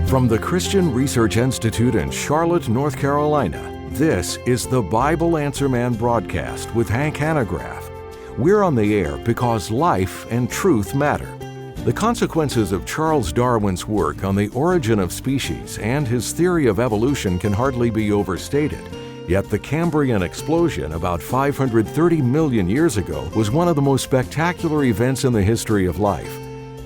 From the Christian Research Institute in Charlotte, North Carolina, this is the Bible Answer Man broadcast with Hank Hanegraaff. We're on the air because life and truth matter. The consequences of Charles Darwin's work on the origin of species and his theory of evolution can hardly be overstated. Yet the Cambrian explosion about 530 million years ago was one of the most spectacular events in the history of life.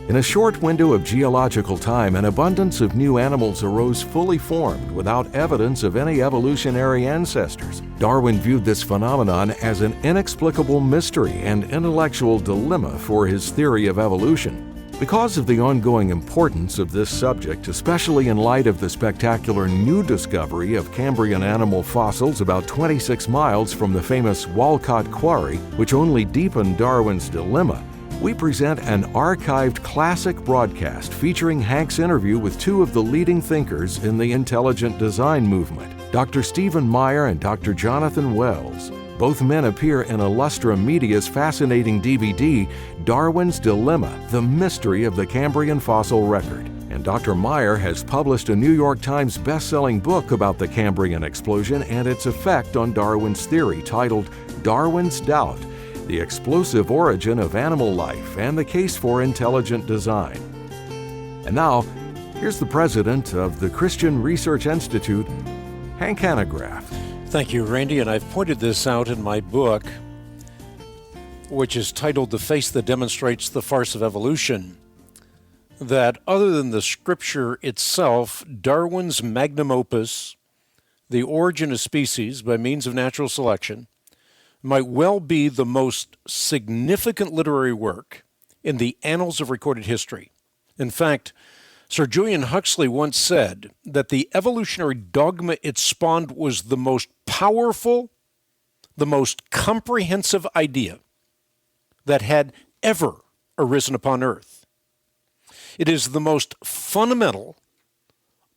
In a short window of geological time, an abundance of new animals arose fully formed without evidence of any evolutionary ancestors. Darwin viewed this phenomenon as an inexplicable mystery and intellectual dilemma for his theory of evolution. Because of the ongoing importance of this subject, especially in light of the spectacular new discovery of Cambrian animal fossils about 26 miles from the famous Walcott Quarry, which only deepened Darwin's dilemma, we present an archived classic broadcast featuring Hank's interview with two of the leading thinkers in the intelligent design movement, Dr. Stephen Meyer and Dr. Jonathan Wells. Both men appear in Illustrum Media's fascinating DVD, Darwin's Dilemma, The Mystery of the Cambrian Fossil Record. And Dr. Meyer has published a New York Times best-selling book about the Cambrian explosion and its effect on Darwin's theory, titled Darwin's Doubt: The Explosive Origin of Animal Life and the Case for Intelligent Design. And now, here's the president of the Christian Research Institute, Hank Hanegraaff. Thank you, Randy, and I've pointed this out in my book, which is titled The Face That Demonstrates the Farce of Evolution, that other than the scripture itself, Darwin's magnum opus, The Origin of Species by Means of Natural Selection, might well be the most significant literary work in the annals of recorded history. In fact, Sir Julian Huxley once said that the evolutionary dogma it spawned was the most powerful, the most comprehensive idea that had ever arisen upon earth. It is the most fundamental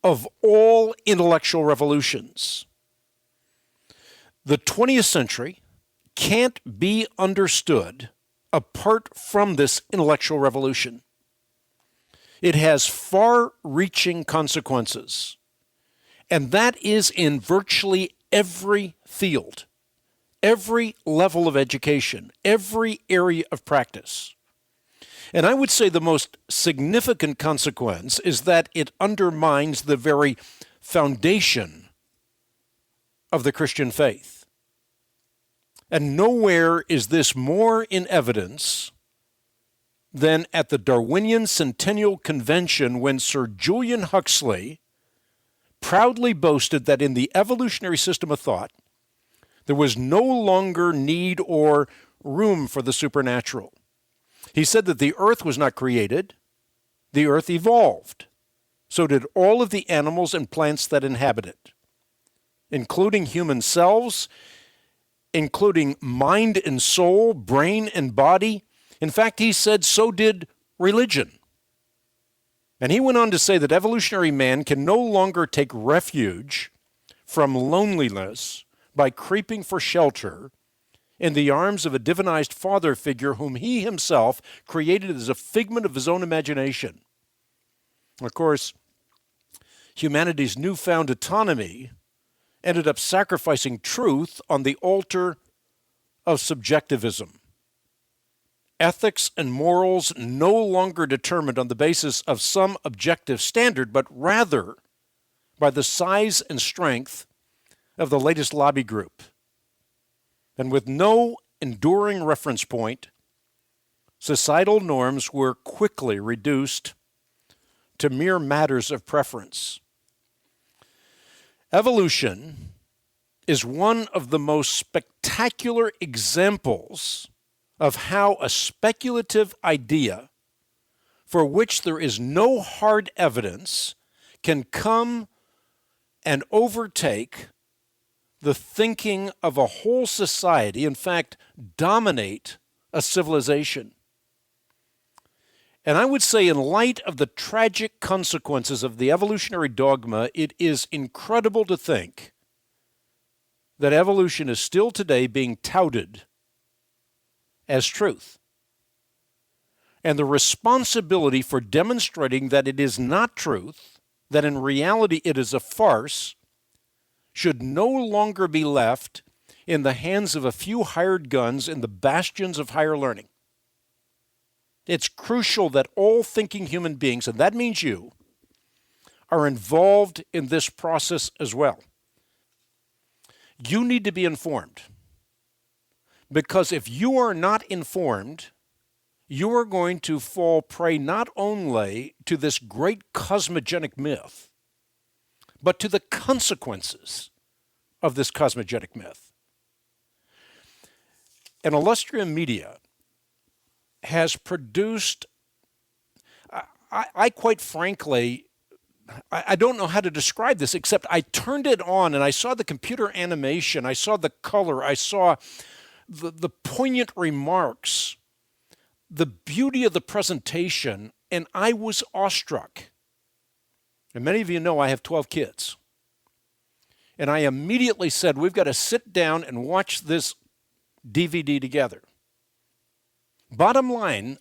of all intellectual revolutions. The 20th century can't be understood apart from this intellectual revolution. It has far-reaching consequences, and that is in virtually every field, every level of education, every area of practice. And I would say the most significant consequence is that it undermines the very foundation of the Christian faith. And nowhere is this more in evidence than at the Darwinian Centennial Convention, when Sir Julian Huxley proudly boasted that in the evolutionary system of thought, there was no longer need or room for the supernatural. He said that the earth was not created, the earth evolved. So did all of the animals and plants that inhabit it, including human selves, including mind and soul, brain and body. In fact, he said so did religion. And he went on to say that evolutionary man can no longer take refuge from loneliness by creeping for shelter in the arms of a divinized father figure whom he himself created as a figment of his own imagination. Of course, humanity's newfound autonomy ended up sacrificing truth on the altar of subjectivism. Ethics and morals no longer determined on the basis of some objective standard, but rather by the size and strength of the latest lobby group. And with no enduring reference point, societal norms were quickly reduced to mere matters of preference. Evolution is one of the most spectacular examples of how a speculative idea for which there is no hard evidence can come and overtake the thinking of a whole society, in fact, dominate a civilization. And I would say, in light of the tragic consequences of the evolutionary dogma, it is incredible to think that evolution is still today being touted as truth. And the responsibility for demonstrating that it is not truth, that in reality it is a farce, should no longer be left in the hands of a few hired guns in the bastions of higher learning. It's crucial that all thinking human beings, and that means you, are involved in this process as well. You need to be informed, because if you are not informed, you are going to fall prey not only to this great cosmogenic myth, but to the consequences of this cosmogenic myth. And Illustrium Media has produced, I quite frankly, I don't know how to describe this, except I turned it on and I saw the computer animation, I saw the color, I saw the poignant remarks, the beauty of the presentation, and I was awestruck. And many of you know I have 12 kids. And I immediately said, we've got to sit down and watch this DVD together. Bottom line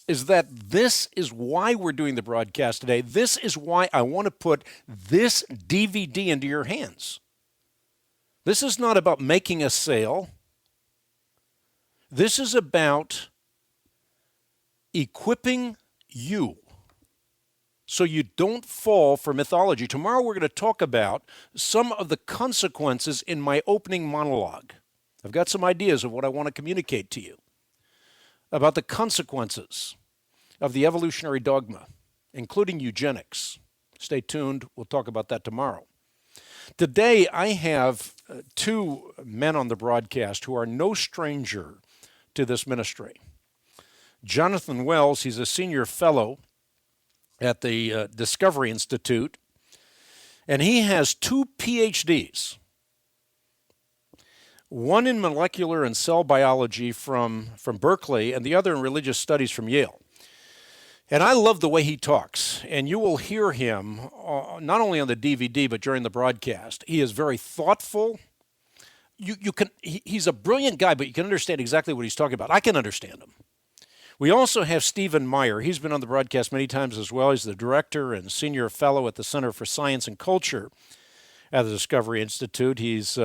is that this is why we're doing the broadcast today. This is why I want to put this DVD into your hands. This is not about making a sale. This is about equipping you so you don't fall for mythology. Tomorrow we're going to talk about some of the consequences in my opening monologue. I've got some ideas of what I want to communicate to you about the consequences of the evolutionary dogma, including eugenics. Stay tuned. We'll talk about that tomorrow. Today, I have two men on the broadcast who are no stranger to this ministry. Jonathan Wells, he's a senior fellow at the Discovery Institute, and he has 2 PhDs. One in molecular and cell biology from Berkeley, and the other in religious studies from Yale. And I love the way he talks, and you will hear him not only on the DVD, but during the broadcast. He is very thoughtful. He's a brilliant guy, but you can understand exactly what he's talking about. I can understand him. We also have Stephen Meyer. He's been on the broadcast many times as well. He's the director and senior fellow at the Center for Science and Culture at the Discovery Institute. He's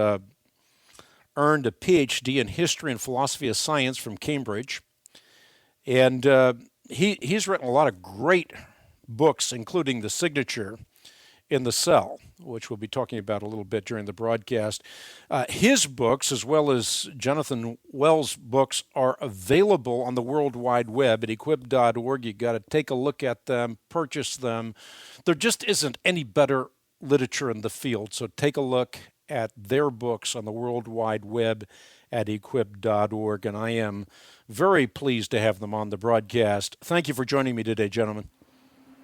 earned a PhD in history and philosophy of science from Cambridge. And he's written a lot of great books, including The Signature in the Cell, which we'll be talking about a little bit during the broadcast. His books, as well as Jonathan Wells' books, are available on the World Wide Web at equip.org. You've got to take a look at them, purchase them. There just isn't any better literature in the field, so take a look at their books on the World Wide Web at equip.org, and I am very pleased to have them on the broadcast. Thank you for joining me today, gentlemen.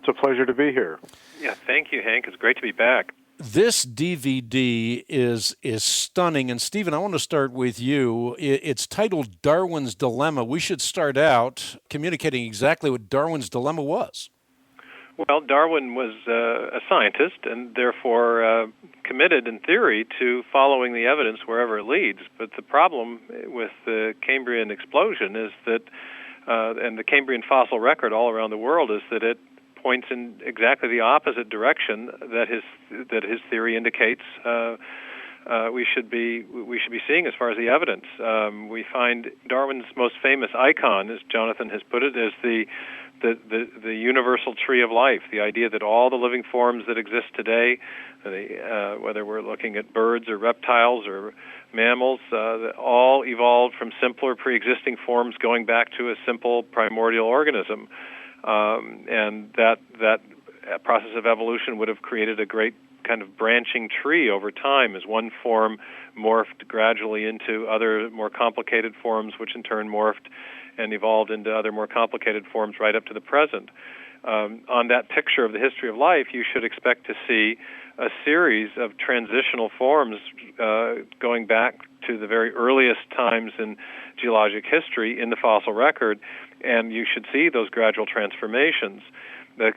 It's a pleasure to be here. Yeah, thank you, Hank. It's great to be back. This DVD is stunning, and Stephen, I want to start with you. It's titled Darwin's Dilemma. We should start out communicating exactly what Darwin's dilemma was. Well, Darwin was a scientist and therefore committed, in theory, to following the evidence wherever it leads. But the problem with the Cambrian explosion is that, and the Cambrian fossil record all around the world, is that it points in exactly the opposite direction that his theory indicates we should be seeing as far as the evidence. We find Darwin's most famous icon, as Jonathan has put it, is the universal tree of life, the idea that all the living forms that exist today, whether we're looking at birds or reptiles or mammals, all evolved from simpler pre-existing forms going back to a simple primordial organism. And that process of evolution would have created a great kind of branching tree over time as one form morphed gradually into other more complicated forms, which in turn morphed and evolved into other more complicated forms right up to the present. On that picture of the history of life, you should expect to see a series of transitional forms going back to the very earliest times in geologic history in the fossil record, and you should see those gradual transformations.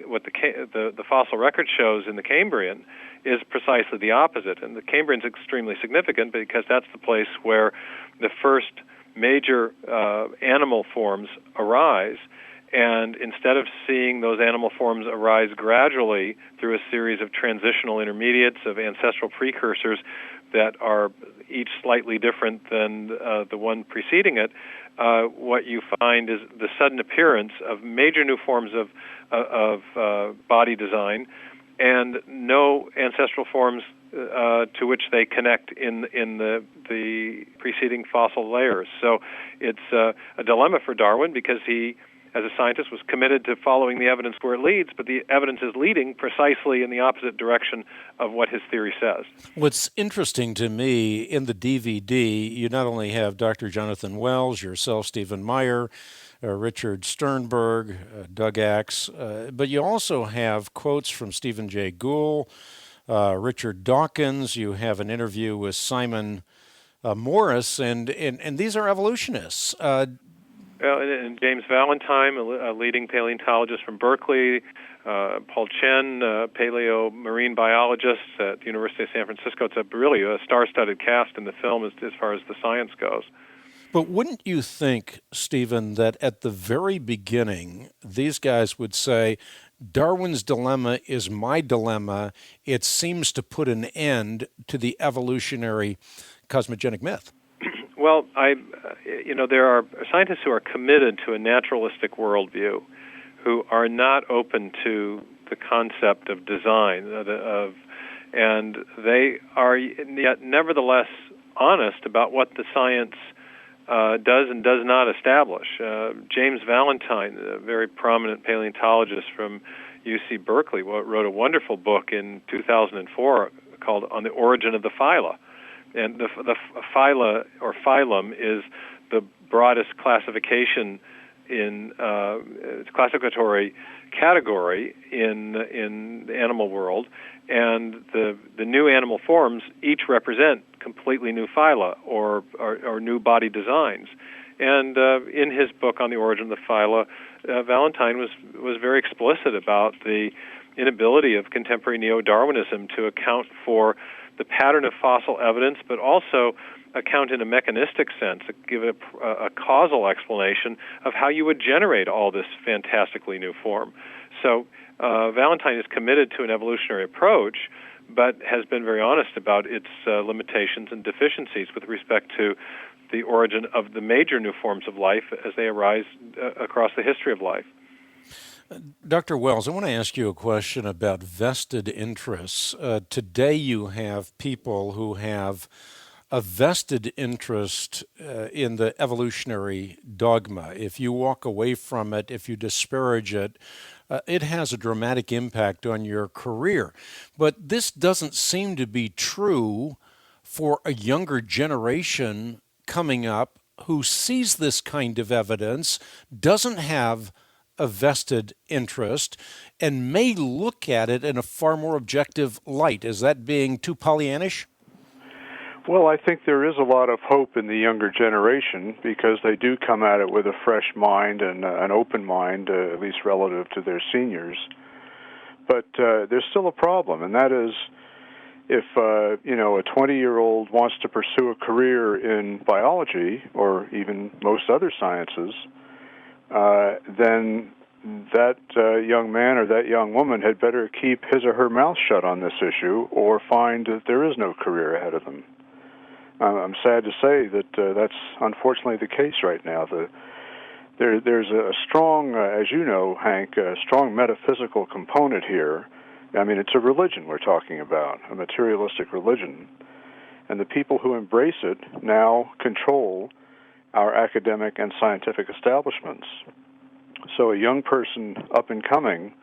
What the fossil record shows in the Cambrian is precisely the opposite, and the Cambrian is extremely significant because that's the place where the first major animal forms arise, And instead of seeing those animal forms arise gradually through a series of transitional intermediates of ancestral precursors that are each slightly different than the one preceding it, what you find is the sudden appearance of major new forms of body design and no ancestral forms to which they connect in the preceding fossil layers. So it's a dilemma for Darwin because he, as a scientist, was committed to following the evidence where it leads, but the evidence is leading precisely in the opposite direction of what his theory says. What's interesting to me, in the DVD, you not only have Dr. Jonathan Wells, yourself, Stephen Meyer, Richard Sternberg, Doug Axe, but you also have quotes from Stephen Jay Gould, Richard Dawkins. You have an interview with Simon Morris, and these are evolutionists. And James Valentine, a leading paleontologist from Berkeley, Paul Chen, paleo-marine biologist at the University of San Francisco. It's really a star-studded cast in the film as far as the science goes. But wouldn't you think, Stephen, that at the very beginning, these guys would say, Darwin's dilemma is my dilemma. It seems to put an end to the evolutionary cosmogenic myth. Well, there are scientists who are committed to a naturalistic worldview, who are not open to the concept of design, and they are yet nevertheless honest about what the science does and does not establish. James Valentine, a very prominent paleontologist from UC Berkeley, wrote a wonderful book in 2004 called On the Origin of the Phyla. And the phyla or phylum is the broadest classification in classificatory category in the animal world, and the new animal forms each represent completely new phyla or new body designs. And in his book On the Origin of the Phyla, Valentine was very explicit about the inability of contemporary neo-Darwinism to account for the pattern of fossil evidence, but also account in a mechanistic sense, give a causal explanation of how you would generate all this fantastically new form. So Valentine is committed to an evolutionary approach, but has been very honest about its limitations and deficiencies with respect to the origin of the major new forms of life as they arise across the history of life. Dr. Wells, I want to ask you a question about vested interests. Today you have people who have a vested interest in the evolutionary dogma. If you walk away from it, if you disparage it, it has a dramatic impact on your career. But this doesn't seem to be true for a younger generation coming up who sees this kind of evidence, doesn't have a vested interest, and may look at it in a far more objective light. Is that being too Pollyannish? Well, I think there is a lot of hope in the younger generation because they do come at it with a fresh mind and an open mind, at least relative to their seniors. But there's still a problem, and that is if a 20-year-old wants to pursue a career in biology or even most other sciences, then that young man or that young woman had better keep his or her mouth shut on this issue or find that there is no career ahead of them. I'm sad to say that that's unfortunately the case right now. There's a strong, as you know, Hank, a strong metaphysical component here. I mean, it's a religion we're talking about, a materialistic religion. And the people who embrace it now control our academic and scientific establishments. So a young person up and coming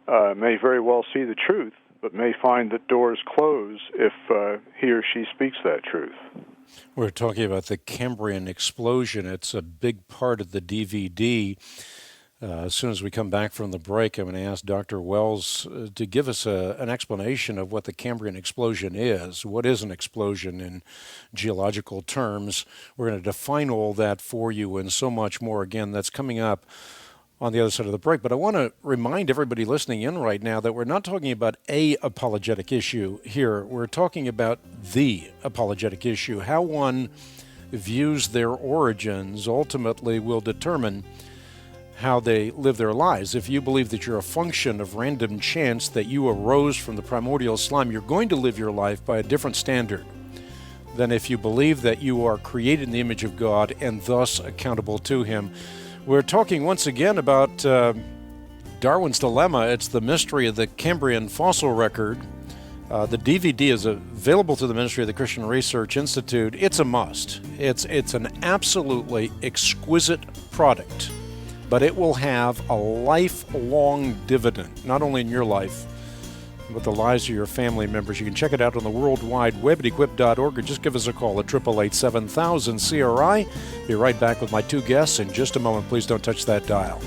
may very well see the truth, but may find that doors close if he or she speaks that truth. We're talking about the Cambrian explosion. It's a big part of the DVD. As soon as we come back from the break, I'm going to ask Dr. Wells to give us an explanation of what the Cambrian explosion is. What is an explosion in geological terms? We're going to define all that for you and so much more. Again, that's coming up on the other side of the break. But I want to remind everybody listening in right now that we're not talking about a apologetic issue here. We're talking about the apologetic issue. How one views their origins ultimately will determine how they live their lives. If you believe that you're a function of random chance, that you arose from the primordial slime, you're going to live your life by a different standard than if you believe that you are created in the image of God and thus accountable to Him. We're talking once again about Darwin's Dilemma. It's the mystery of the Cambrian fossil record. The DVD is available to the Ministry of the Christian Research Institute. It's a must. It's an absolutely exquisite product, but it will have a lifelong dividend, not only in your life, but the lives of your family members. You can check it out on the World Wide Web at equip.org, or just give us a call at 888-7000-CRI. Be right back with my two guests in just a moment. Please don't touch that dial.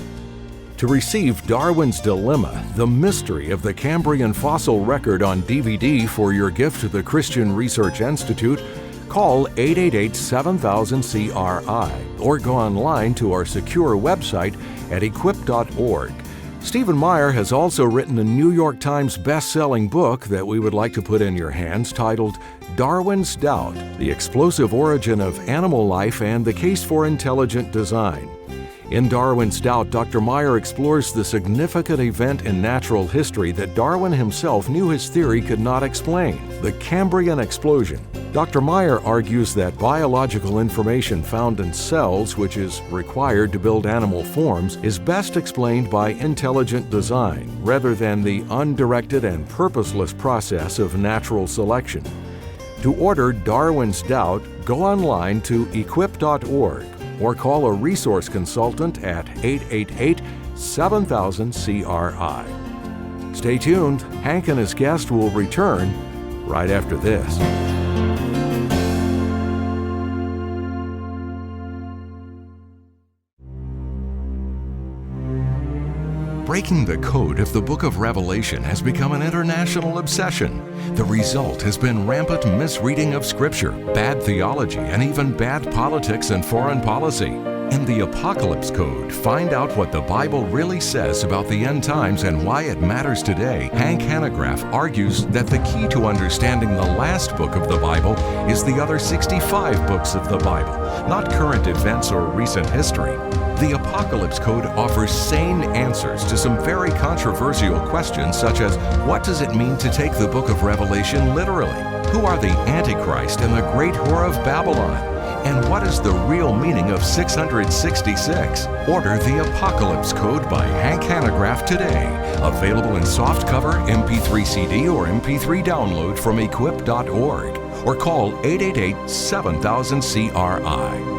To receive Darwin's Dilemma, the mystery of the Cambrian fossil record on DVD for your gift to the Christian Research Institute, call 888-7000-CRI or go online to our secure website at equip.org. Stephen Meyer has also written a New York Times best-selling book that we would like to put in your hands titled Darwin's Doubt, The Explosive Origin of Animal Life and the Case for Intelligent Design. In Darwin's Doubt, Dr. Meyer explores the significant event in natural history that Darwin himself knew his theory could not explain, the Cambrian explosion. Dr. Meyer argues that biological information found in cells, which is required to build animal forms, is best explained by intelligent design, rather than the undirected and purposeless process of natural selection. To order Darwin's Doubt, go online to equip.org. or call a resource consultant at 888-7000-CRI. Stay tuned. Hank and his guest will return right after this. Breaking the code of the Book of Revelation has become an international obsession. The result has been rampant misreading of Scripture, bad theology, and even bad politics and foreign policy. In the Apocalypse Code, find out what the Bible really says about the end times and why it matters today. Hank Hanegraaff argues that the key to understanding the last book of the Bible is the other 65 books of the Bible, not current events or recent history. The Apocalypse Code offers sane answers to some very controversial questions, such as what does it mean to take the book of Revelation literally? Who are the Antichrist and the great whore of Babylon? And what is the real meaning of 666? Order the Apocalypse Code by Hank Hanegraaff today. Available in softcover, MP3 CD, or MP3 download from equip.org. Or call 888-7000-CRI.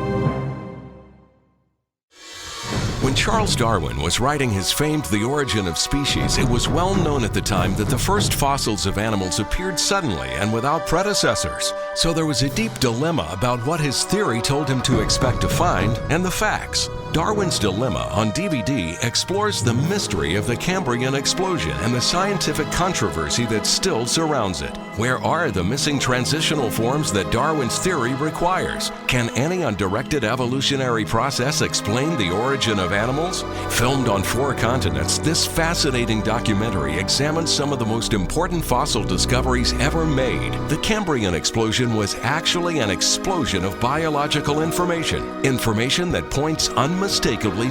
When Charles Darwin was writing his famed The Origin of Species, it was well known at the time that the first fossils of animals appeared suddenly and without predecessors. So there was a deep dilemma about what his theory told him to expect to find and the facts. Darwin's Dilemma on DVD explores the mystery of the Cambrian explosion and the scientific controversy that still surrounds it. Where are the missing transitional forms that Darwin's theory requires? Can any undirected evolutionary process explain the origin of animals? Filmed on 4 continents, this fascinating documentary examines some of the most important fossil discoveries ever made. The Cambrian explosion was actually an explosion of biological information that points unmistakably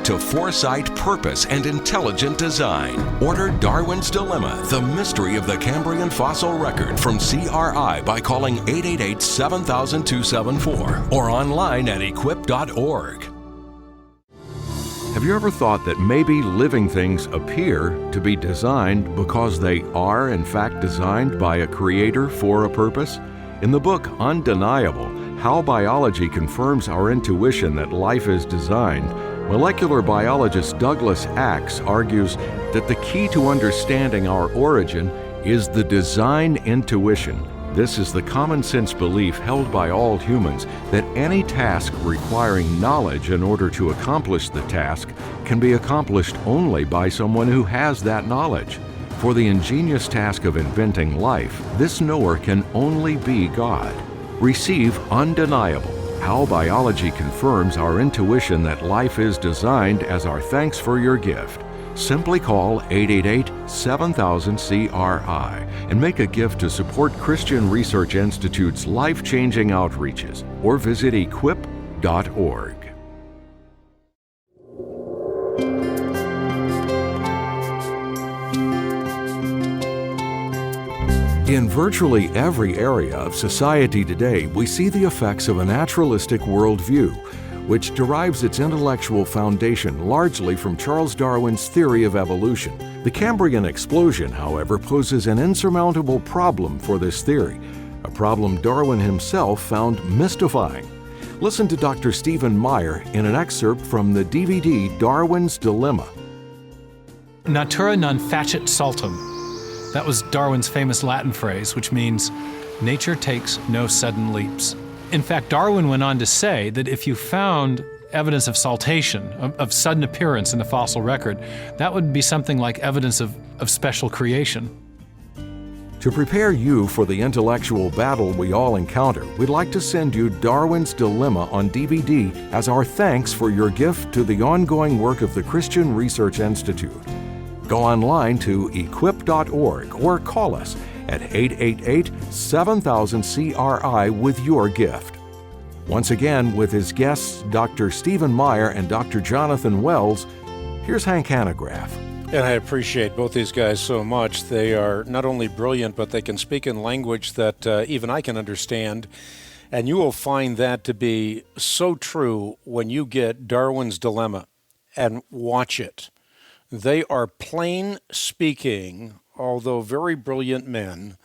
to foresight, purpose, and intelligent design. Order Darwin's Dilemma, The Mystery of the Cambrian Fossil Record from CRI by calling 888-7000-274 or online at equip.org. Have you ever thought that maybe living things appear to be designed because they are in fact designed by a creator for a purpose? In the book Undeniable, How Biology Confirms Our Intuition That Life is Designed, molecular biologist Douglas Axe argues that the key to understanding our origin is the design intuition. This is the common sense belief held by all humans that any task requiring knowledge in order to accomplish the task can be accomplished only by someone who has that knowledge. For the ingenious task of inventing life, this knower can only be God. Receive Undeniable, How Biology Confirms Our Intuition That Life is Designed as our thanks for your gift. Simply call 888-7000-CRI and make a gift to support Christian Research Institute's life-changing outreaches, or visit equip.org. In virtually every area of society today, we see the effects of a naturalistic worldview, which derives its intellectual foundation largely from Charles Darwin's theory of evolution. The Cambrian explosion, however, poses an insurmountable problem for this theory, a problem Darwin himself found mystifying. Listen to Dr. Stephen Meyer in an excerpt from the DVD Darwin's Dilemma. Natura non facit saltum. That was Darwin's famous Latin phrase, which means, nature takes no sudden leaps. In fact, Darwin went on to say that if you found evidence of saltation, of sudden appearance in the fossil record, that would be something like evidence of special creation. To prepare you for the intellectual battle we all encounter, we'd like to send you Darwin's Dilemma on DVD as our thanks for your gift to the ongoing work of the Christian Research Institute. Go online to equip.org or call us at 888-7000-CRI with your gift. Once again, with his guests Dr. Stephen Meyer and Dr. Jonathan Wells, here's Hank Hanegraaff. And I appreciate both these guys so much. They are not only brilliant, but they can speak in language that even I can understand. And you will find that to be so true when you get Darwin's Dilemma and watch it. They are plain speaking, although very brilliant men.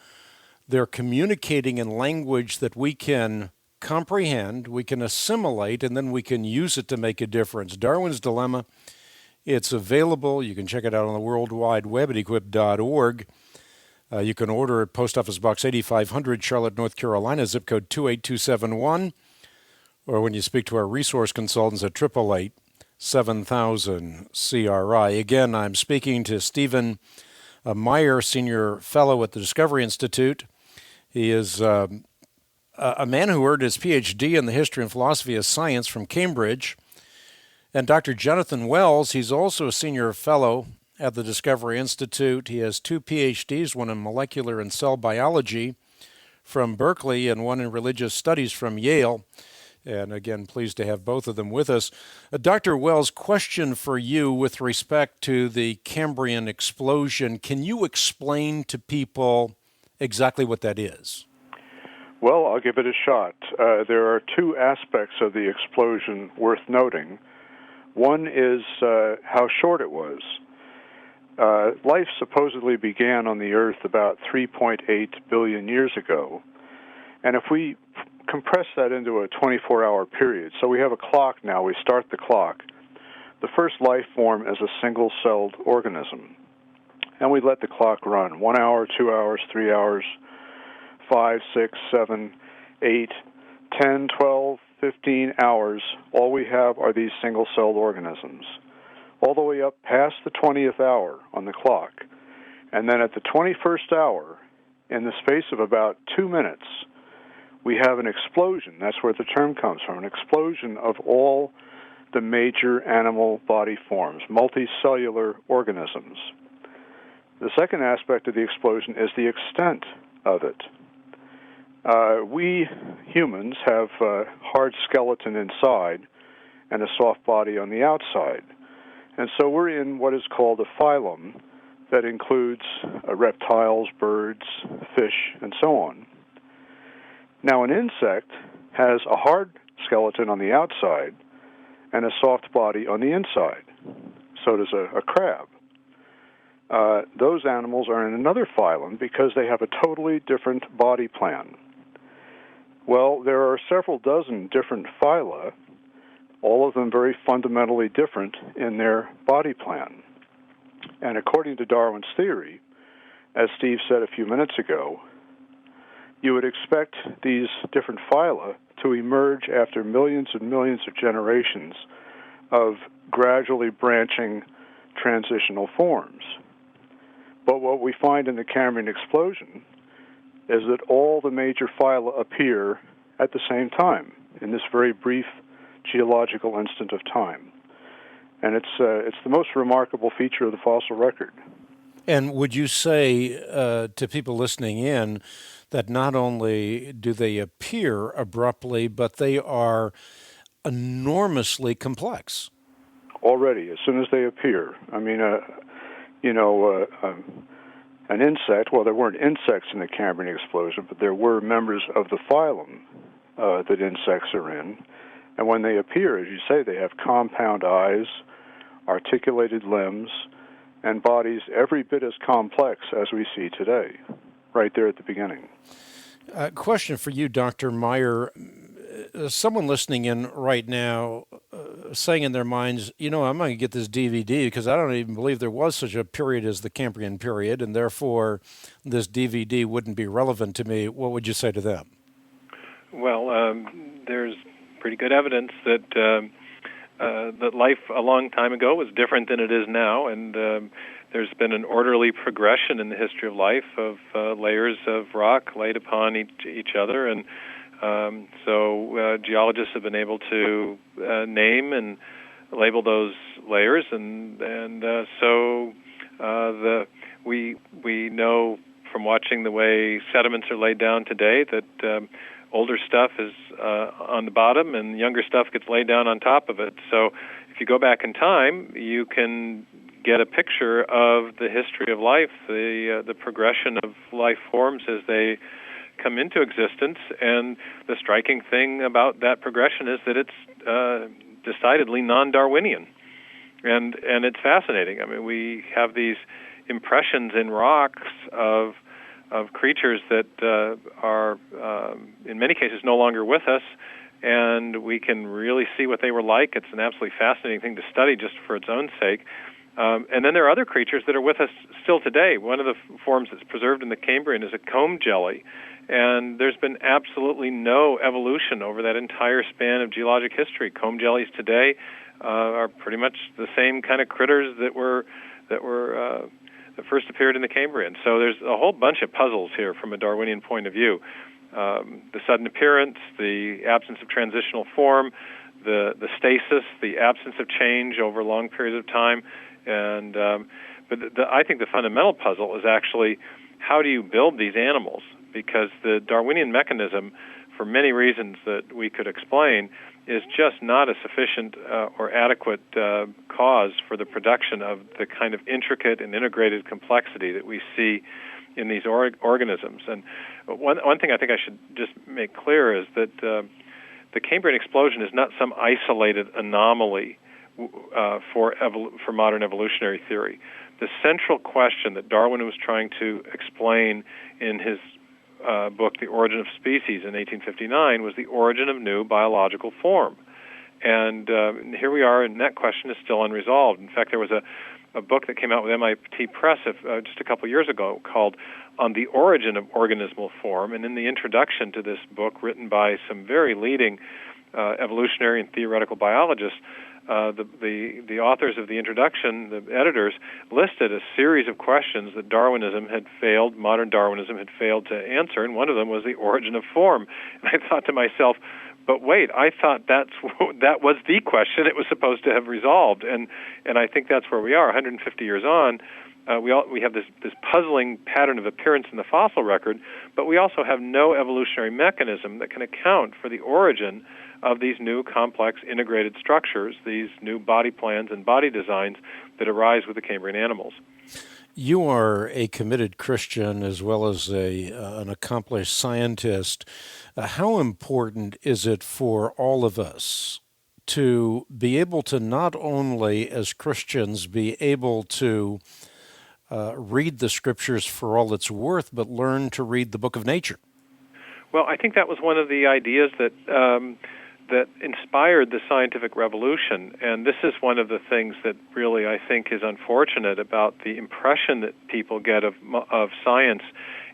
They're communicating in language that we can comprehend, we can assimilate, and then we can use it to make a difference. Darwin's Dilemma, it's available. You can check it out on the World Wide Web at equip.org. You can order at Post Office Box 8500, Charlotte, North Carolina, zip code 28271, or when you speak to our resource consultants at 888-7000-CRI. Again, I'm speaking to Stephen Meyer, Senior Fellow at the Discovery Institute. He is a man who earned his Ph.D. in the history and philosophy of science from Cambridge. And Dr. Jonathan Wells, he's also a Senior Fellow at the Discovery Institute. He has 2 Ph.D.s, one in molecular and cell biology from Berkeley and one in religious studies from Yale. And again, pleased to have both of them with us. Dr. Wells, question for you with respect to the Cambrian explosion. Can you explain to people exactly what that is? Well, I'll give it a shot. There are 2 aspects of the explosion worth noting. One is how short it was. Life supposedly began on the Earth about 3.8 billion years ago. And if we compress that into a 24-hour period, so we have a clock now, we start the clock. The first life form is a single-celled organism. And we let the clock run 1 hour, 2 hours, 3 hours, 5, 6, 7, 8, 10, 12, 15 hours. All we have are these single-celled organisms, all the way up past the 20th hour on the clock. And then at the 21st hour, in the space of about 2 minutes, we have an explosion. That's where the term comes from, an explosion of all the major animal body forms, multicellular organisms. The second aspect of the explosion is the extent of it. We humans have a hard skeleton inside and a soft body on the outside. And so we're in what is called a phylum that includes reptiles, birds, fish, and so on. Now, an insect has a hard skeleton on the outside and a soft body on the inside. So does a crab. Those animals are in another phylum because they have a totally different body plan. Well, there are several dozen different phyla, all of them very fundamentally different in their body plan. And according to Darwin's theory, as Steve said a few minutes ago, you would expect these different phyla to emerge after millions and millions of generations of gradually branching transitional forms. But what we find in the Cambrian explosion is that all the major phyla appear at the same time in this very brief geological instant of time. And it's the most remarkable feature of the fossil record. And would you say to people listening in that not only do they appear abruptly, but they are enormously complex? Already, as soon as they appear. I mean, an insect. Well, there weren't insects in the Cambrian explosion, but there were members of the phylum that insects are in. And when they appear, as you say, they have compound eyes, articulated limbs, and bodies every bit as complex as we see today, right there at the beginning. Question for you, Dr. Meyer. Someone listening in right now saying in their minds, I'm going to get this DVD because I don't even believe there was such a period as the Cambrian period, and therefore this DVD wouldn't be relevant to me. What would you say to them? Well, there's pretty good evidence that that life a long time ago was different than it is now, and there's been an orderly progression in the history of life of layers of rock laid upon each other, and so geologists have been able to name and label those layers, and so we know from watching the way sediments are laid down today that older stuff is on the bottom and younger stuff gets laid down on top of it. So if you go back in time, you can get a picture of the history of life, the progression of life forms as they come into existence. And the striking thing about that progression is that it's decidedly non-Darwinian. And it's fascinating. I mean, we have these impressions in rocks of creatures that are, in many cases, no longer with us, and we can really see what they were like. It's an absolutely fascinating thing to study just for its own sake. And then there are other creatures that are with us still today. One of the forms that's preserved in the Cambrian is a comb jelly, and there's been absolutely no evolution over that entire span of geologic history. Comb jellies today are pretty much the same kind of critters that first appeared in the Cambrian. So there's a whole bunch of puzzles here from a Darwinian point of view. The sudden appearance, the absence of transitional form, the stasis, the absence of change over long periods of time. And but I think the fundamental puzzle is actually how do you build these animals? Because the Darwinian mechanism, for many reasons that we could explain, is just not a sufficient or adequate cause for the production of the kind of intricate and integrated complexity that we see in these organisms. And one thing I think I should just make clear is that the Cambrian explosion is not some isolated anomaly for modern evolutionary theory. The central question that Darwin was trying to explain in his book, The Origin of Species, in 1859, was the origin of new biological form. And here we are, and that question is still unresolved. In fact, there was a book that came out with MIT Press just a couple years ago called On the Origin of Organismal Form, and in the introduction to this book, written by some very leading evolutionary and theoretical biologists, the authors of the introduction, the editors, listed a series of questions that modern Darwinism had failed to answer, and one of them was the origin of form. And I thought to myself, but wait, I thought that was the question it was supposed to have resolved, and I think that's where we are. 150 years on, we have this puzzling pattern of appearance in the fossil record, but we also have no evolutionary mechanism that can account for the origin of these new complex integrated structures, these new body plans and body designs that arise with the Cambrian animals. You are a committed Christian as well as an accomplished scientist. How important is it for all of us to be able to not only, as Christians, be able to read the Scriptures for all it's worth, but learn to read the book of nature? Well, I think that was one of the ideas that inspired the scientific revolution, and this is one of the things that really I think is unfortunate about the impression that people get of science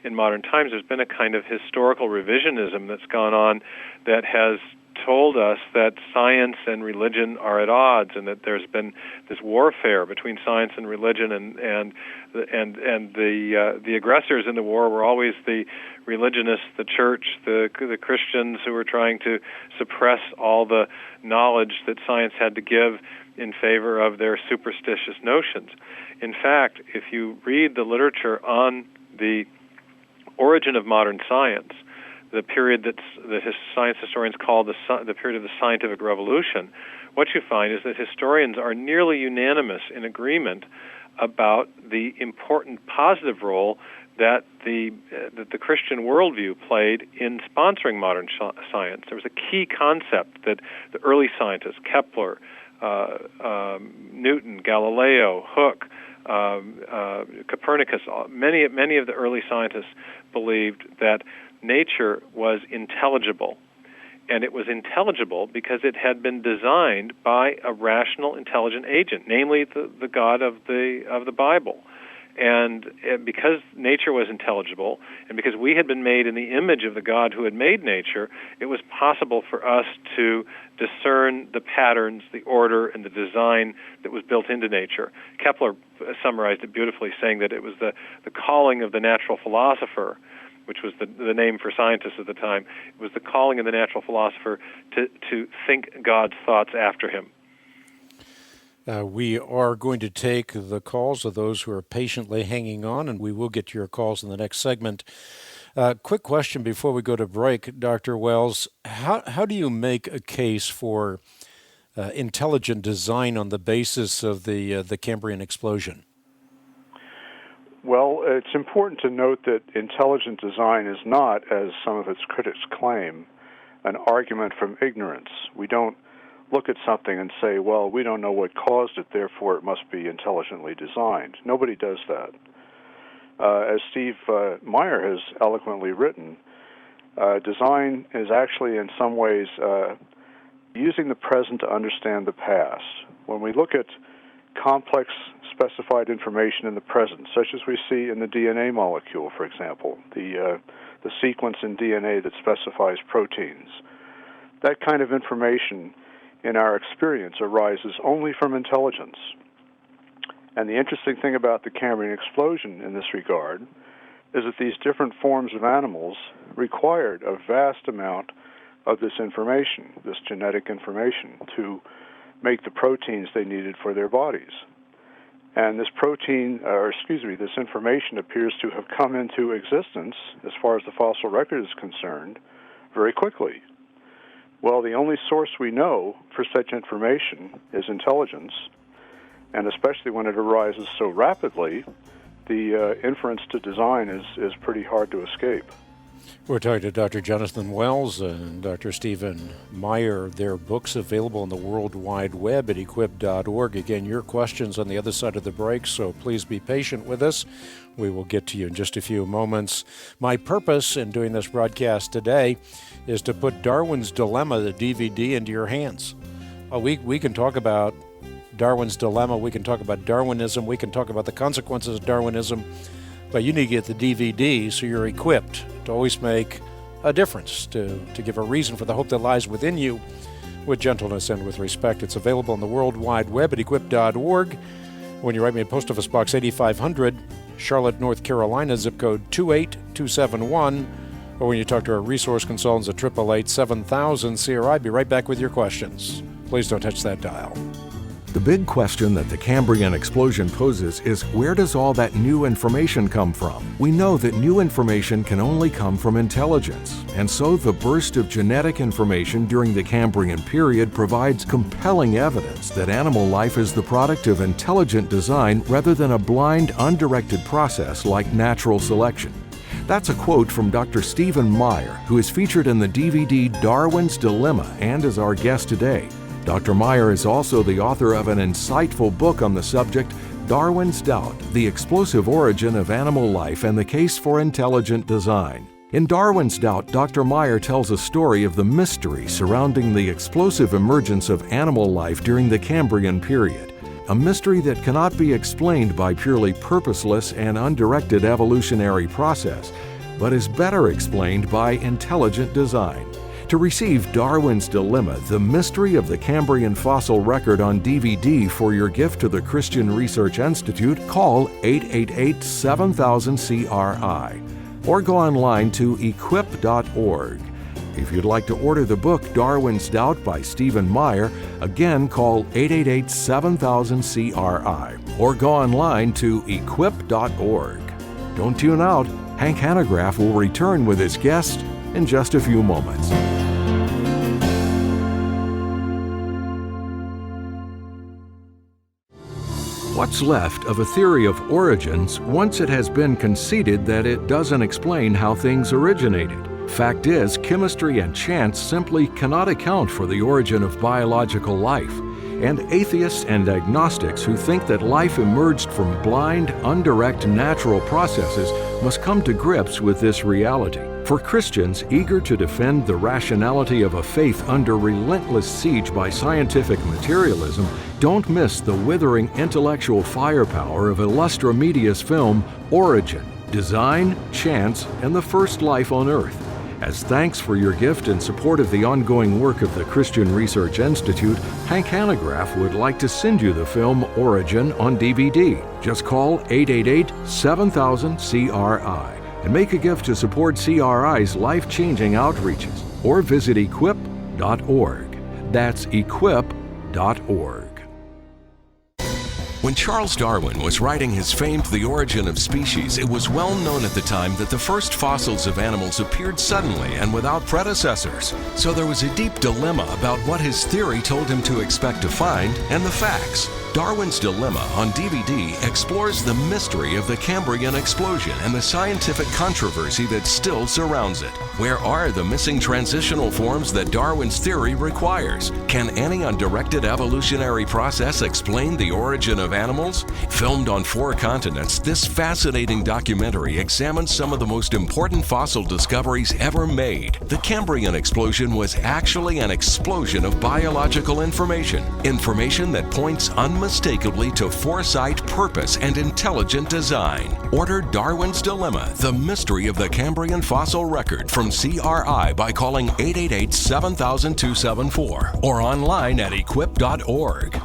in modern times. There's been a kind of historical revisionism that's gone on that has told us that science and religion are at odds, and that there's been this warfare between science and religion, and the aggressors in the war were always the religionists, the church, the Christians who were trying to suppress all the knowledge that science had to give in favor of their superstitious notions. In fact, if you read the literature on the origin of modern science, the period that science historians call the period of the scientific revolution, what you find is that historians are nearly unanimous in agreement about the important positive role that the Christian worldview played in sponsoring modern science. There was a key concept that the early scientists, Kepler, Newton, Galileo, Hooke, Copernicus, many of the early scientists believed that nature was intelligible. And it was intelligible because it had been designed by a rational, intelligent agent, namely the God of the Bible. And because nature was intelligible, and because we had been made in the image of the God who had made nature, it was possible for us to discern the patterns, the order, and the design that was built into nature. Kepler summarized it beautifully, saying that it was the calling of the natural philosopher, which was the name for scientists at the time. It was the calling of the natural philosopher to think God's thoughts after him. We are going to take the calls of those who are patiently hanging on, and we will get to your calls in the next segment. Quick question before we go to break, Dr. Wells. How do you make a case for intelligent design on the basis of the Cambrian explosion? Well, it's important to note that intelligent design is not, as some of its critics claim, an argument from ignorance. We don't look at something and say, well, we don't know what caused it, therefore it must be intelligently designed. Nobody does that. As Steve Meyer has eloquently written, design is actually in some ways using the present to understand the past. When we look at complex specified information in the present, such as we see in the DNA molecule, for example, the sequence in DNA that specifies proteins. That kind of information in our experience arises only from intelligence. And the interesting thing about the Cambrian explosion in this regard is that these different forms of animals required a vast amount of this information, this genetic information, to make the proteins they needed for their bodies. And this this information appears to have come into existence, as far as the fossil record is concerned, very quickly. Well, the only source we know for such information is intelligence, and especially when it arises so rapidly, the inference to design is pretty hard to escape. We're talking to Dr. Jonathan Wells and Dr. Stephen Meyer. Their books available on the World Wide Web at equip.org. Again, your questions on the other side of the break, so please be patient with us. We will get to you in just a few moments. My purpose in doing this broadcast today is to put Darwin's Dilemma, the DVD, into your hands. We can talk about Darwin's Dilemma, we can talk about Darwinism, we can talk about the consequences of Darwinism, but you need to get the DVD so you're equipped to always make a difference, to give a reason for the hope that lies within you with gentleness and with respect. It's available on the World Wide Web at equip.org. When you write me at Post Office Box 8500, Charlotte, North Carolina, zip code 28271, or when you talk to our resource consultants at 888-7000-CRI. Be right back with your questions. Please don't touch that dial. The big question that the Cambrian explosion poses is, where does all that new information come from? We know that new information can only come from intelligence, and so the burst of genetic information during the Cambrian period provides compelling evidence that animal life is the product of intelligent design rather than a blind, undirected process like natural selection. That's a quote from Dr. Stephen Meyer, who is featured in the DVD Darwin's Dilemma and is our guest today. Dr. Meyer is also the author of an insightful book on the subject, Darwin's Doubt, The Explosive Origin of Animal Life and the Case for Intelligent Design. In Darwin's Doubt, Dr. Meyer tells a story of the mystery surrounding the explosive emergence of animal life during the Cambrian period, a mystery that cannot be explained by purely purposeless and undirected evolutionary process, but is better explained by intelligent design. To receive Darwin's Dilemma, The Mystery of the Cambrian Fossil Record on DVD for your gift to the Christian Research Institute, call 888-7000-CRI or go online to equip.org. If you'd like to order the book Darwin's Doubt by Stephen Meyer, again call 888-7000-CRI or go online to equip.org. Don't tune out. Hank Hanegraaff will return with his guest in just a few moments. What's left of a theory of origins once it has been conceded that it doesn't explain how things originated? Fact is, chemistry and chance simply cannot account for the origin of biological life. And atheists and agnostics who think that life emerged from blind, undirect natural processes must come to grips with this reality. For Christians eager to defend the rationality of a faith under relentless siege by scientific materialism, don't miss the withering intellectual firepower of Illustra Media's film Origin, Design, Chance, and the First Life on Earth. As thanks for your gift and support of the ongoing work of the Christian Research Institute, Hank Hanegraaff would like to send you the film Origin on DVD. Just call 888-7000-CRI and make a gift to support CRI's life-changing outreaches, or visit equip.org. That's equip.org. When Charles Darwin was writing his famed The Origin of Species, it was well known at the time that the first fossils of animals appeared suddenly and without predecessors. So there was a deep dilemma about what his theory told him to expect to find and the facts. Darwin's Dilemma on DVD explores the mystery of the Cambrian explosion and the scientific controversy that still surrounds it. Where are the missing transitional forms that Darwin's theory requires? Can any undirected evolutionary process explain the origin of animals? Filmed on 4 continents, this fascinating documentary examines some of the most important fossil discoveries ever made. The Cambrian explosion was actually an explosion of biological information that points unmistakably to foresight, purpose, and intelligent design. Order Darwin's Dilemma, The Mystery of the Cambrian Fossil Record from CRI by calling 888-7000-274 or online at equip.org.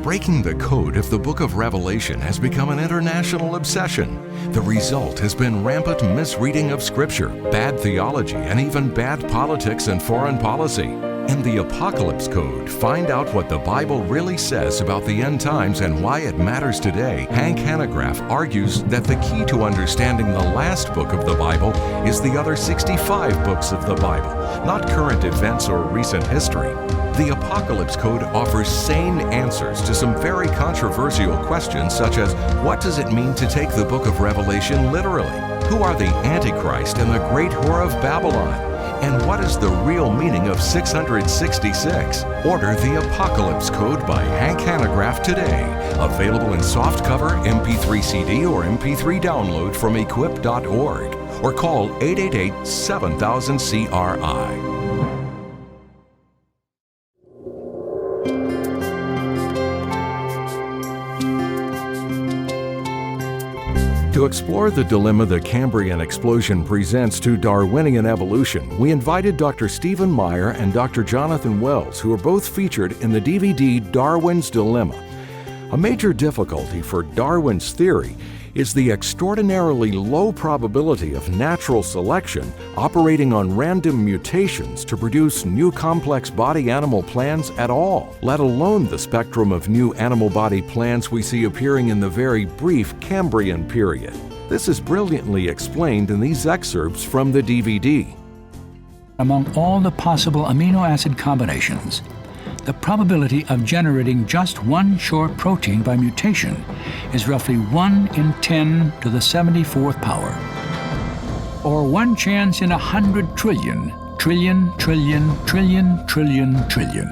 Breaking the code of the Book of Revelation has become an international obsession. The result has been rampant misreading of Scripture, bad theology, and even bad politics and foreign policy. In the Apocalypse Code, find out what the Bible really says about the end times and why it matters today. Hank Hanegraaff argues that the key to understanding the last book of the Bible is the other 65 books of the Bible, not current events or recent history. The Apocalypse Code offers sane answers to some very controversial questions, such as what does it mean to take the book of Revelation literally? Who are the Antichrist and the great whore of Babylon? And what is the real meaning of 666? Order the Apocalypse Code by Hank Hanegraaff today. Available in softcover, MP3 CD, or MP3 download from equip.org. Or call 888-7000-CRI. To explore the dilemma the Cambrian explosion presents to Darwinian evolution, we invited Dr. Stephen Meyer and Dr. Jonathan Wells, who are both featured in the DVD Darwin's Dilemma. A major difficulty for Darwin's theory is the extraordinarily low probability of natural selection operating on random mutations to produce new complex body-animal plans at all, let alone the spectrum of new animal body plans we see appearing in the very brief Cambrian period. This is brilliantly explained in these excerpts from the DVD. Among all the possible amino acid combinations, the probability of generating just one short protein by mutation is roughly 1 in 10 to the 74th power, or 1 chance in 100 trillion, trillion, trillion, trillion, trillion, trillion.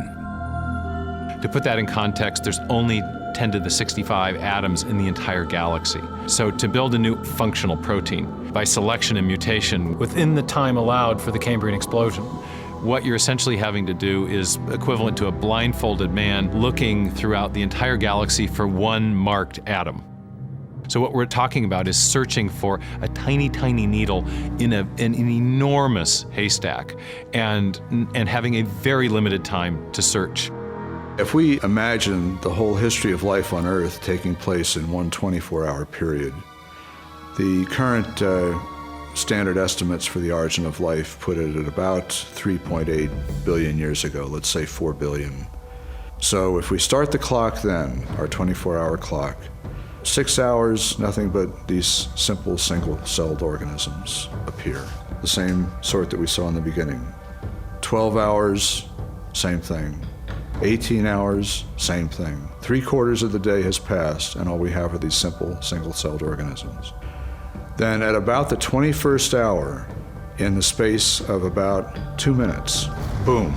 To put that in context, there's only 10 to the 65 atoms in the entire galaxy. So to build a new functional protein by selection and mutation within the time allowed for the Cambrian explosion, what you're essentially having to do is equivalent to a blindfolded man looking throughout the entire galaxy for one marked atom. So what we're talking about is searching for a tiny, tiny needle in an enormous haystack and having a very limited time to search. If we imagine the whole history of life on Earth taking place in one 24-hour period, the current standard estimates for the origin of life put it at about 3.8 billion years ago, let's say 4 billion. So if we start the clock then, our 24-hour clock, 6 hours, nothing but these simple single-celled organisms appear, the same sort that we saw in the beginning. 12 hours, same thing. 18 hours, same thing. 3/4 of the day has passed, and all we have are these simple single-celled organisms. Then at about the 21st hour, in the space of about 2 minutes, boom,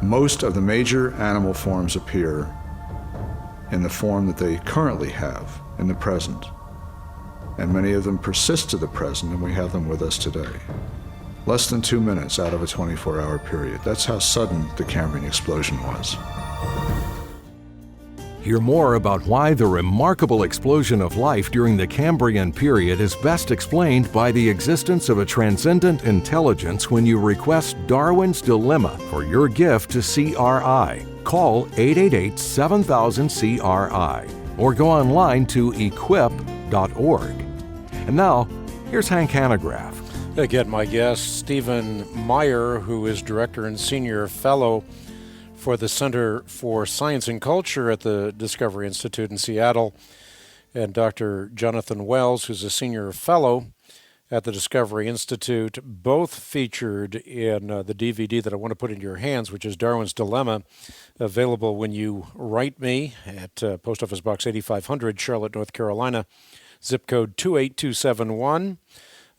most of the major animal forms appear in the form that they currently have in the present. And many of them persist to the present, and we have them with us today. Less than 2 minutes out of a 24-hour period. That's how sudden the Cambrian explosion was. Hear more about why the remarkable explosion of life during the Cambrian period is best explained by the existence of a transcendent intelligence when you request Darwin's Dilemma for your gift to CRI. Call 888-7000-CRI or go online to equip.org. And now, here's Hank Hanegraaff. Again, my guest, Stephen Meyer, who is Director and Senior Fellow for the Center for Science and Culture at the Discovery Institute in Seattle, and Dr. Jonathan Wells, who's a Senior Fellow at the Discovery Institute, both featured in the DVD that I want to put in your hands, which is Darwin's Dilemma, available when you write me at Post Office Box 8500, Charlotte, North Carolina, zip code 28271.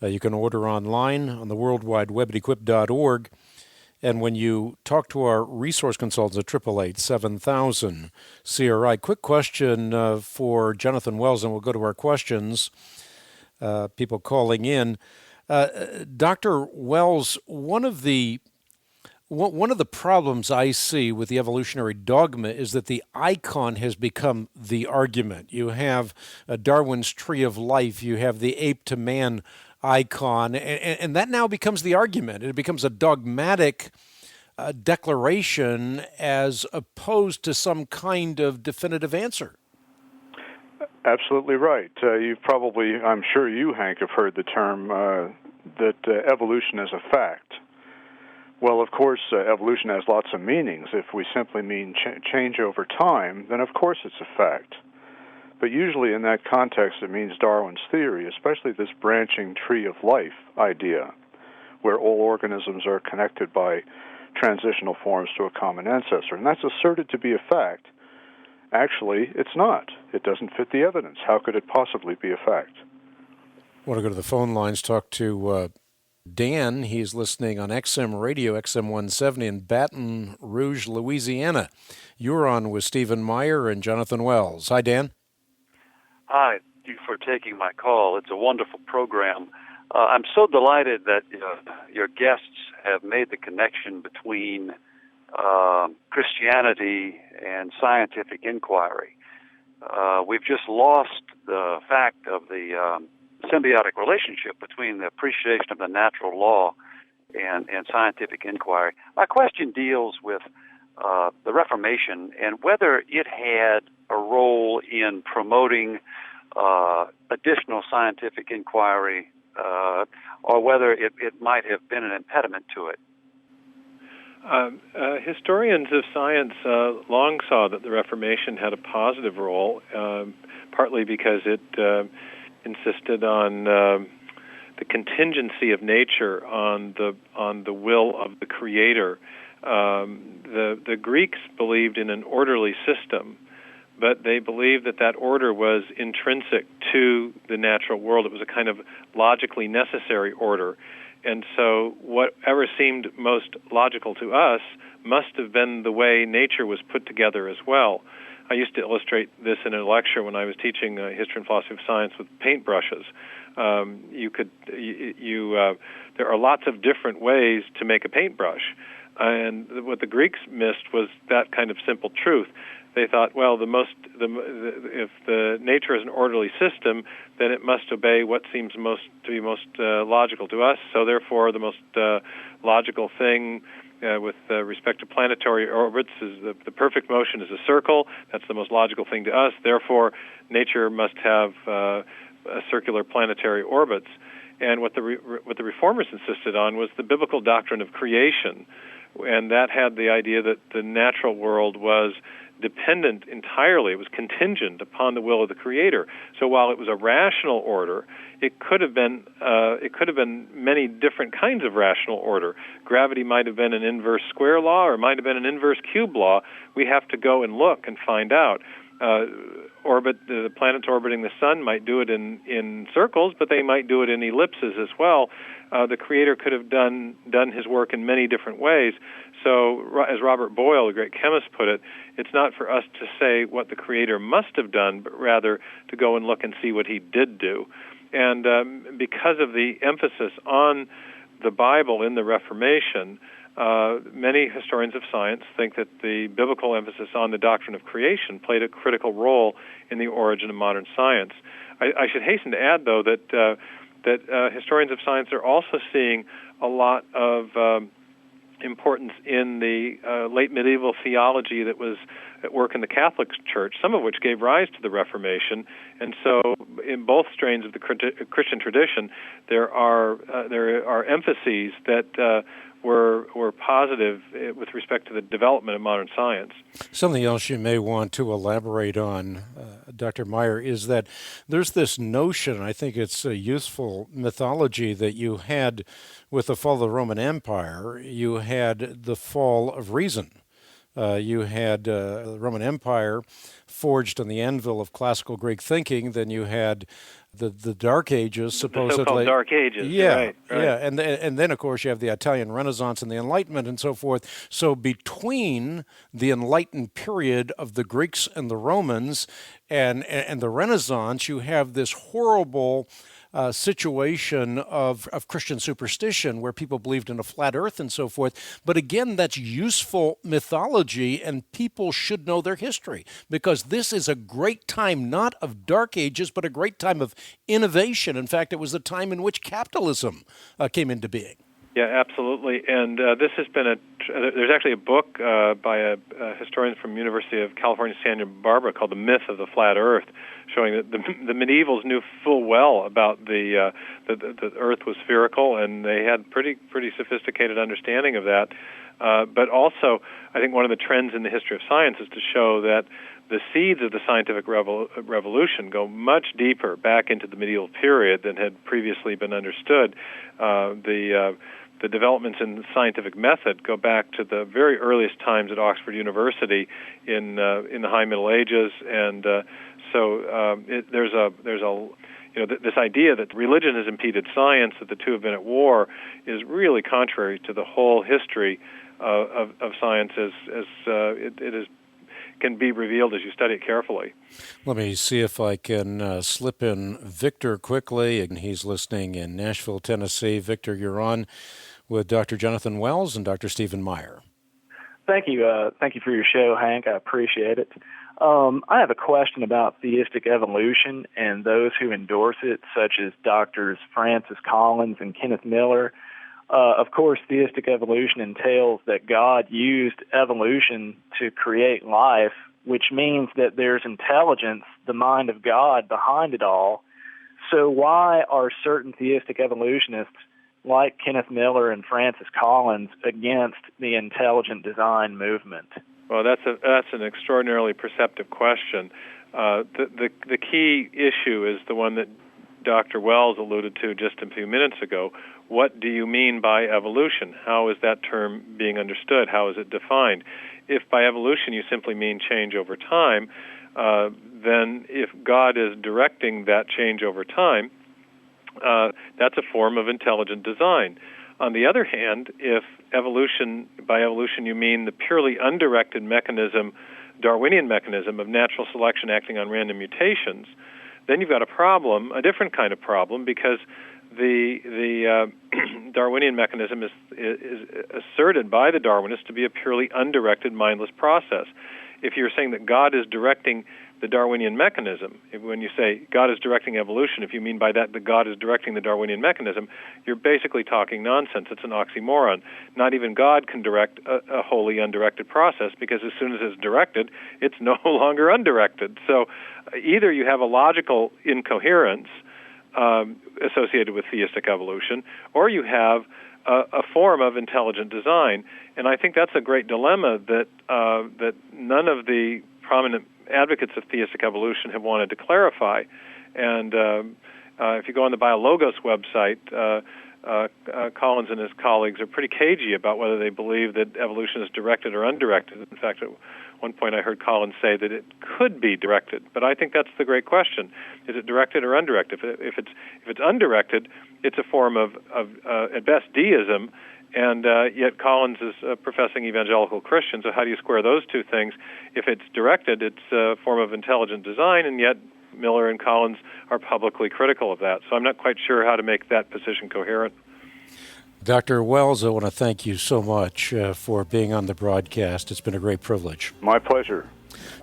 You can order online on the World Wide Web at equip.org. And when you talk to our resource consultants at 888-7000-CRI, quick question for Jonathan Wells, and we'll go to our questions, people calling in. Dr. Wells, one of the problems I see with the evolutionary dogma is that the icon has become the argument. You have Darwin's Tree of Life, you have the ape to man icon, and that now becomes the argument. It becomes a dogmatic declaration as opposed to some kind of definitive answer. Absolutely right. You've probably, I'm sure you, Hank, have heard the term that evolution is a fact. Well, of course, evolution has lots of meanings. If we simply mean change over time, then of course it's a fact. But usually in that context, it means Darwin's theory, especially this branching tree of life idea, where all organisms are connected by transitional forms to a common ancestor. And that's asserted to be a fact. Actually, it's not. It doesn't fit the evidence. How could it possibly be a fact? I want to go to the phone lines, talk to Dan. He's listening on XM Radio, XM 170 in Baton Rouge, Louisiana. You're on with Stephen Meyer and Jonathan Wells. Hi, Dan. Hi, thank you for taking my call. It's a wonderful program. I'm so delighted that your guests have made the connection between Christianity and scientific inquiry. We've just lost the fact of the symbiotic relationship between the appreciation of the natural law and scientific inquiry. My question deals with the Reformation and whether it had a role in promoting additional scientific inquiry or whether it might have been an impediment to it. Historians of science long saw that the Reformation had a positive role, partly because it insisted on the contingency of nature on the will of the Creator. The Greeks believed in an orderly system, but they believed that order was intrinsic to the natural world. It was a kind of logically necessary order. And so whatever seemed most logical to us must have been the way nature was put together as well. I used to illustrate this in a lecture when I was teaching history and philosophy of science with paintbrushes. There are lots of different ways to make a paintbrush. And what the Greeks missed was that kind of simple truth. They thought, well, if the nature is an orderly system, then it must obey what seems to be most logical to us. So therefore, the most logical thing with respect to planetary orbits is the perfect motion is a circle. That's the most logical thing to us. Therefore, nature must have circular planetary orbits. And what the reformers insisted on was the biblical doctrine of creation, and that had the idea that the natural world was dependent entirely, it was contingent upon the will of the Creator. So while it was a rational order, it could have been many different kinds of rational order. Gravity might have been an inverse square law, or it might have been an inverse cube law. We have to go and look and find out. The planets orbiting the sun might do it in circles, but they might do it in ellipses as well. The Creator could have done his work in many different ways. So, as Robert Boyle, the great chemist, put it, it's not for us to say what the Creator must have done, but rather to go and look and see what he did do. And because of the emphasis on the Bible in the Reformation, many historians of science think that the biblical emphasis on the doctrine of creation played a critical role in the origin of modern science. I should hasten to add, though, that historians of science are also seeing a lot of importance in the late medieval theology that was at work in the Catholic Church, some of which gave rise to the Reformation. And so, in both strains of the Christian tradition, there are emphases that were positive with respect to the development of modern science. Something else you may want to elaborate on, Dr. Meyer, is that there's this notion, I think it's a useful mythology, that you had with the fall of the Roman Empire, you had the fall of reason. You had the Roman Empire forged on the anvil of classical Greek thinking. Then you had the Dark Ages, supposedly. The so-called Dark Ages. Yeah, right. Yeah, and then of course you have the Italian Renaissance and the Enlightenment and so forth. So between the Enlightened period of the Greeks and the Romans and the Renaissance, you have this horrible situation of Christian superstition where people believed in a flat earth and so forth. But again, that's useful mythology, and people should know their history, because this is a great time not of dark ages, but a great time of innovation. In fact, it was the time in which capitalism came into being. Yeah, absolutely. And this has been there's actually a book by a historian from University of California, Santa Barbara, called The Myth of the Flat Earth, showing that the medievals knew full well about the Earth was spherical, and they had pretty sophisticated understanding of that. But also, I think one of the trends in the history of science is to show that the seeds of the scientific revolution go much deeper back into the medieval period than had previously been understood. The developments in the scientific method go back to the very earliest times at Oxford University in the High Middle Ages, and there's this idea that religion has impeded science, that the two have been at war, is really contrary to the whole history of science as it can be revealed as you study it carefully. Let me see if I can slip in Victor quickly. And he's listening in Nashville, Tennessee. Victor, you're on with Dr. Jonathan Wells and Dr. Stephen Meyer. Thank you. Thank you for your show, Hank. I appreciate it. I have a question about theistic evolution and those who endorse it, such as Drs. Francis Collins and Kenneth Miller. Of course, theistic evolution entails that God used evolution to create life, which means that there's intelligence, the mind of God, behind it all. So why are certain theistic evolutionists like Kenneth Miller and Francis Collins against the intelligent design movement? Well, that's an extraordinarily perceptive question. The key issue is the one that Dr. Wells alluded to just a few minutes ago. What do you mean by evolution? How is that term being understood? How is it defined? If by evolution you simply mean change over time, then if God is directing that change over time, that's a form of intelligent design. On the other hand, if by evolution you mean the purely undirected mechanism, Darwinian mechanism of natural selection acting on random mutations, then you've got a different kind of problem, because the Darwinian mechanism is asserted by the Darwinists to be a purely undirected, mindless process. If you're saying that God is directing the Darwinian mechanism, when you say God is directing evolution, if you mean by that God is directing the Darwinian mechanism, you're basically talking nonsense. It's an oxymoron. Not even God can direct a wholly undirected process, because as soon as it's directed, it's no longer undirected. So either you have a logical incoherence associated with theistic evolution, or you have a form of intelligent design. And I think that's a great dilemma that none of the prominent advocates of theistic evolution have wanted to clarify. And if you go on the BioLogos website, Collins and his colleagues are pretty cagey about whether they believe that evolution is directed or undirected. In fact, at one point I heard Collins say that it could be directed, but I think that's the great question. Is it directed or undirected? If it's undirected, it's a form of at best, deism, and yet Collins is a professing evangelical Christian, so how do you square those two things? If it's directed, it's a form of intelligent design, and yet Miller and Collins are publicly critical of that. So I'm not quite sure how to make that position coherent. Dr. Wells, I want to thank you so much for being on the broadcast. It's been a great privilege. My pleasure.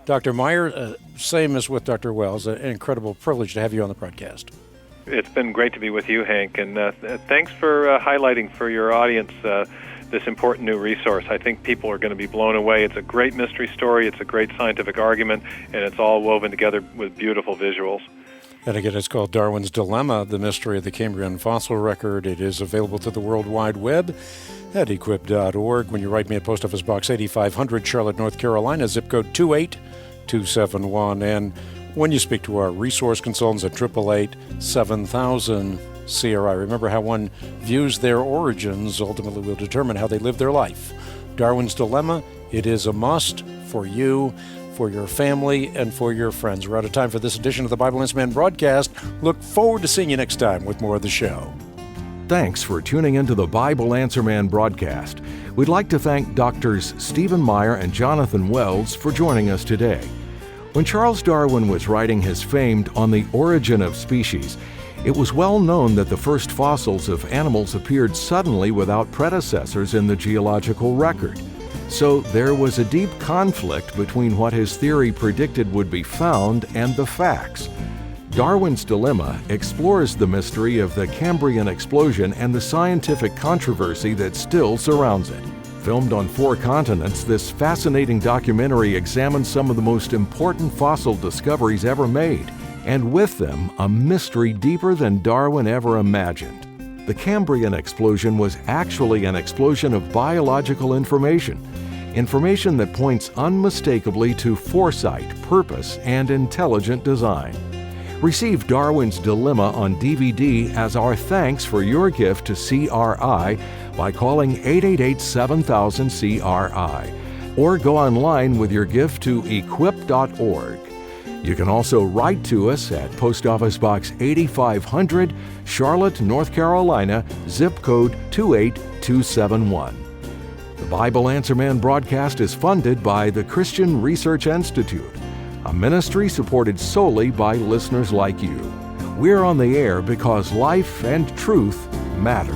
Dr. Meyer, same as with Dr. Wells, an incredible privilege to have you on the broadcast. It's been great to be with you, Hank, and thanks for highlighting for your audience this important new resource. I think people are going to be blown away. It's a great mystery story, it's a great scientific argument, and it's all woven together with beautiful visuals. And again, it's called Darwin's Dilemma, the Mystery of the Cambrian Fossil Record. It is available to the World Wide Web at equip.org. When you write me at Post Office Box 8500, Charlotte, North Carolina, zip code 28271. And when you speak to our resource consultants at 888-7000-CRI, remember how one views their origins ultimately will determine how they live their life. Darwin's Dilemma, it is a must for you, for your family, and for your friends. We're out of time for this edition of the Bible Answer Man broadcast. Look forward to seeing you next time with more of the show. Thanks for tuning into the Bible Answer Man broadcast. We'd like to thank Drs. Stephen Meyer and Jonathan Wells for joining us today. When Charles Darwin was writing his famed On the Origin of Species, it was well known that the first fossils of animals appeared suddenly without predecessors in the geological record. So there was a deep conflict between what his theory predicted would be found and the facts. Darwin's Dilemma explores the mystery of the Cambrian explosion and the scientific controversy that still surrounds it. Filmed on 4 continents, this fascinating documentary examines some of the most important fossil discoveries ever made, and with them, a mystery deeper than Darwin ever imagined. The Cambrian explosion was actually an explosion of biological information that points unmistakably to foresight, purpose, and intelligent design. Receive Darwin's Dilemma on DVD as our thanks for your gift to CRI by calling 888-7000-CRI, or go online with your gift to equip.org. You can also write to us at Post Office Box 8500, Charlotte, North Carolina, zip code 28271. The Bible Answer Man broadcast is funded by the Christian Research Institute, a ministry supported solely by listeners like you. We're on the air because life and truth matter.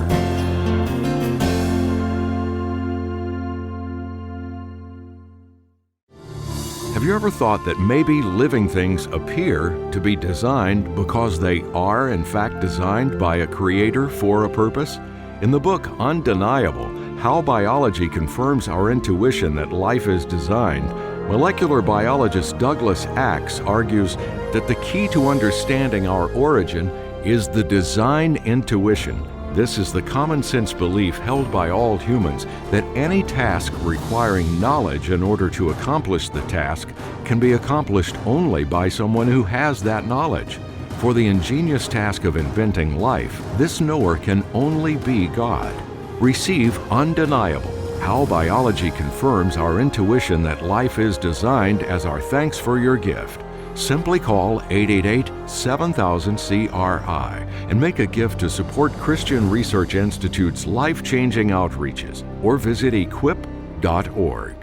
Have you ever thought that maybe living things appear to be designed because they are, in fact, designed by a creator for a purpose? In the book Undeniable, How Biology Confirms Our Intuition That Life is Designed, molecular biologist Douglas Axe argues that the key to understanding our origin is the design intuition. This is the common sense belief held by all humans that any task requiring knowledge in order to accomplish the task can be accomplished only by someone who has that knowledge. For the ingenious task of inventing life, this knower can only be God. Receive Undeniable, How Biology Confirms Our Intuition That Life is Designed as our thanks for your gift. Simply call 888-7000-CRI and make a gift to support Christian Research Institute's life-changing outreaches, or visit equip.org.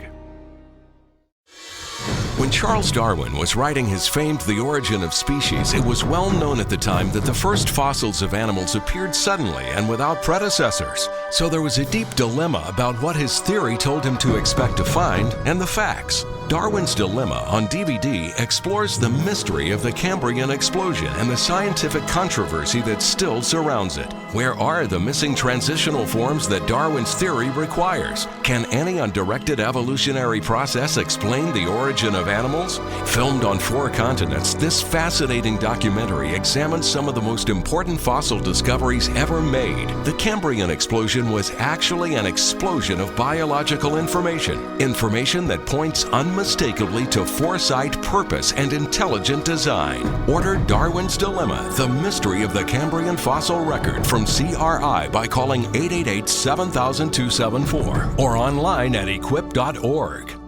When Charles Darwin was writing his famed The Origin of Species, it was well known at the time that the first fossils of animals appeared suddenly and without predecessors. So there was a deep dilemma about what his theory told him to expect to find and the facts. Darwin's Dilemma on DVD explores the mystery of the Cambrian explosion and the scientific controversy that still surrounds it. Where are the missing transitional forms that Darwin's theory requires? Can any undirected evolutionary process explain the origin of animals? Filmed on 4 continents, this fascinating documentary examines some of the most important fossil discoveries ever made. The Cambrian explosion was actually an explosion of biological information that points unmistakably to foresight, purpose, and intelligent design. Order Darwin's Dilemma, The Mystery of the Cambrian Fossil Record from CRI by calling 888-7000-274 or online at equip.org.